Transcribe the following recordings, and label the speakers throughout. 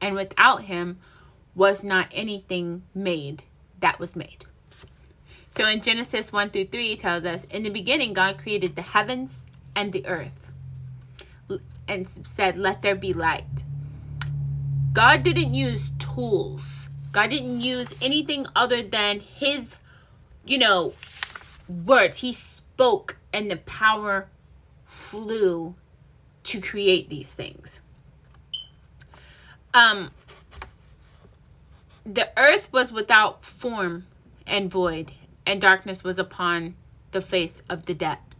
Speaker 1: and without him was not anything made that was made. So in Genesis 1-3, it tells us, in the beginning, God created the heavens and the earth and said, let there be light. God didn't use tools. God didn't use anything other than his, words. He spoke and the power flew to create these things. The earth was without form and void, and darkness was upon the face of the depth.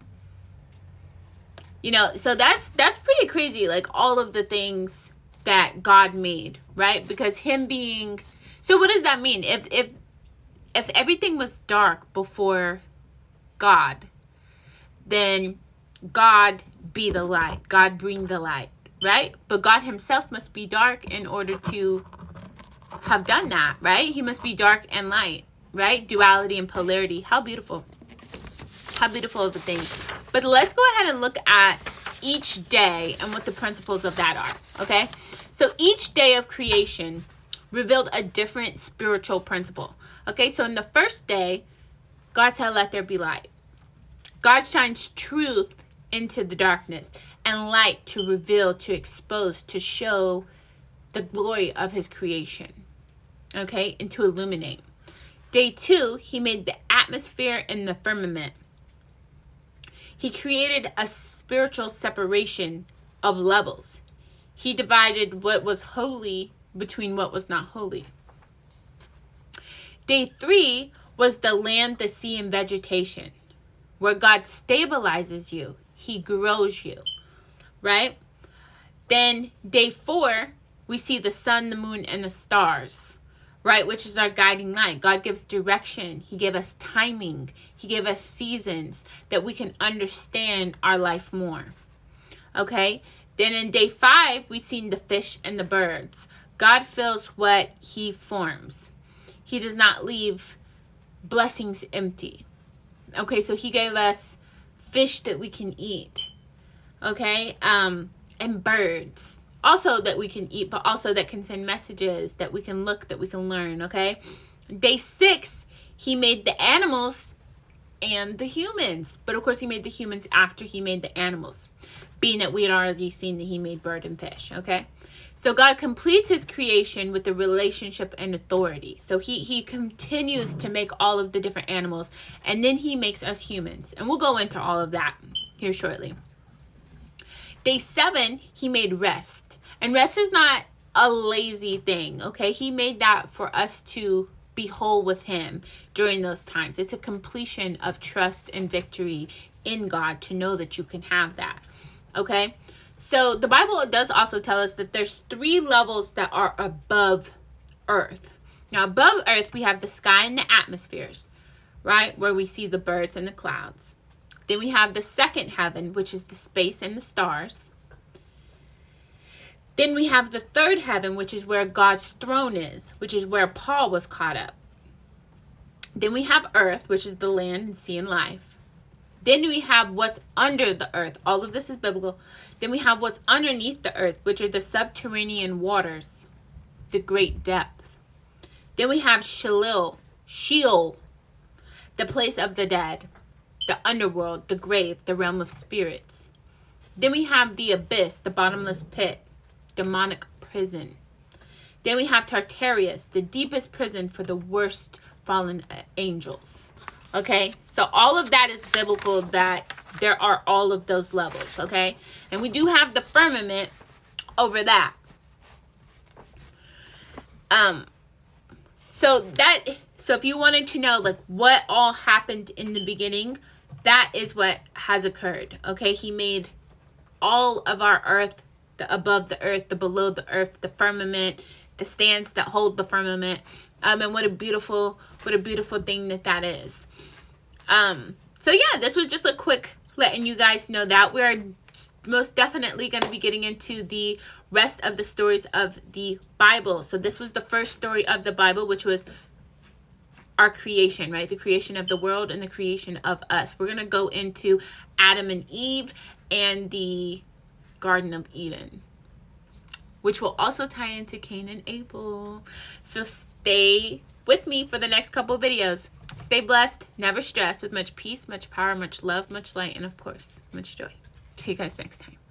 Speaker 1: So that's pretty crazy, like all of the things that God made, right? Because him being, so what does that mean? If everything was dark before God, then God be the light. God bring the light, right? But God himself must be dark in order to have done that, right? He must be dark and light, right? Duality and polarity. How beautiful. How beautiful is the thing. But let's go ahead and look at each day and what the principles of that are, okay? So each day of creation revealed a different spiritual principle, okay? So in the first day, God said, let there be light. God shines truth into the darkness and light to reveal, to expose, to show the glory of his creation, okay? And to illuminate. Day 2, he made the atmosphere and the firmament. He created a spiritual separation of levels. He divided what was holy between what was not holy. Day 3 was the land, the sea, and vegetation, where God stabilizes you. He grows you, right? Then day 4, we see the sun, the moon, and the stars, right? Which is our guiding light. God gives direction. He gave us timing. He gave us seasons that we can understand our life more. Okay? Then in day 5, we've seen the fish and the birds. God fills what he forms. He does not leave blessings empty. Okay, so he gave us fish that we can eat. Okay? And birds. Also that we can eat, but also that can send messages, that we can look, that we can learn, okay? Day 6, he made the animals and the humans. But of course, he made the humans after he made the animals, being that we had already seen that he made bird and fish, okay? So God completes his creation with the relationship and authority. So he continues to make all of the different animals, and then he makes us humans. And we'll go into all of that here shortly. Day 7, he made rest. And rest is not a lazy thing, okay? He made that for us to be whole with him during those times. It's a completion of trust and victory in God to know that you can have that, okay? So the Bible does also tell us that there's 3 levels that are above earth. Now, above earth, we have the sky and the atmospheres, right? Where we see the birds and the clouds. Then we have the second heaven, which is the space and the stars. Then we have the third heaven, which is where God's throne is, which is where Paul was caught up. Then we have earth, which is the land and sea and life. Then we have what's under the earth. All of this is biblical. Then we have what's underneath the earth, which are the subterranean waters, the great depth. Then we have Sheol, the place of the dead, the underworld, the grave, the realm of spirits. Then we have the abyss, the bottomless pit, demonic prison. Then we have Tartarus, the deepest prison for the worst fallen angels. Okay, so all of that is biblical, that there are all of those levels, okay? And we do have the firmament over that. So if you wanted to know like what all happened in the beginning, that is what has occurred, okay? He made all of our earth, the above the earth, the below the earth, the firmament, the stands that hold the firmament. And what a beautiful thing that is. So yeah, this was just a quick letting you guys know that we're most definitely going to be getting into the rest of the stories of the Bible. So this was the first story of the Bible, which was our creation, right? The creation of the world and the creation of us. We're going to go into Adam and Eve and the Garden of Eden. which will also tie into Cain and Abel. So stay with me for the next couple videos. Stay blessed, never stressed, with much peace, much power, much love, much light, and of course, much joy. See you guys next time.